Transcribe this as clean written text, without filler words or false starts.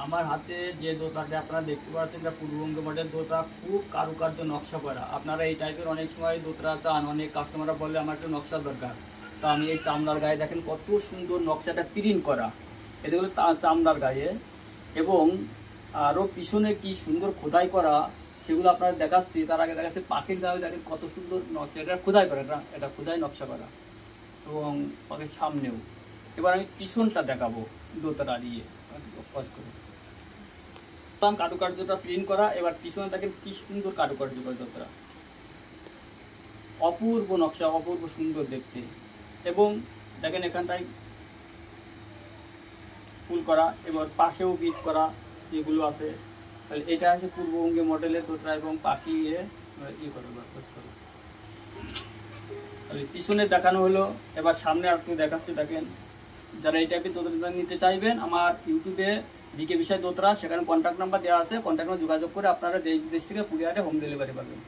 আমার হাতে যে দোতাটা আপনারা দেখতে পাচ্ছেন এটা পূর্ববঙ্গ মডেল দোতা, খুব কারুকার্য নকশা করা। আপনারা এই টাইপের অনেক সময় দোতরা চান, অনেক কাস্টমাররা বলে আমার একটু নকশা দরকার। তো আমি এই চামড়ার গায়ে দেখেন কত সুন্দর নকশাটা প্রিন্ট করা, এটা হলো চামড়ার গায়ে। এবং আরও পিছনে কি সুন্দর খোদাই করা সেগুলো আপনারা দেখাচ্ছি। তার আগে দেখাচ্ছে পাখির গায়ে দেখেন কত সুন্দর নকশা, এটা খোদাই করা, এটা খোদাই নকশা করা এবং পাখির সামনেও। এবার আমি পিছনটা দেখাবো দোতারা দিয়ে কষ্ট করে। কারুকার্যটা প্রিন্ট করা, এবার পিছনে দেখেন কি সুন্দর কারুকার্য করে দোতারা, অপূর্ব নকশা, অপূর্ব সুন্দর দেখতে। এবং দেখেন এখানটায় ফুল করা, এবার পাশেও বিট করা যেগুলো আছে। তাহলে এটা আছে পূর্ববঙ্গে মডেলের দোতরা এবং পাখি ইয়ে করে করে। তাহলে পিছনে দেখানো হলো, এবার সামনে আর একটু দেখাচ্ছি। দেখেন যারা এই টাইপের দোতরা নিতে চাইবেন, আমার ইউটিউবে বিকে বিষয় দোতরা, সেখানে কন্ট্যাক্ট নাম্বার দেওয়া আছে, কন্ট্যাক্ট নাম্বার যোগাযোগ করে আপনারা দেশ বিদেশ থেকে কুরিয়ারে হোম ডেলিভারি পাবেন।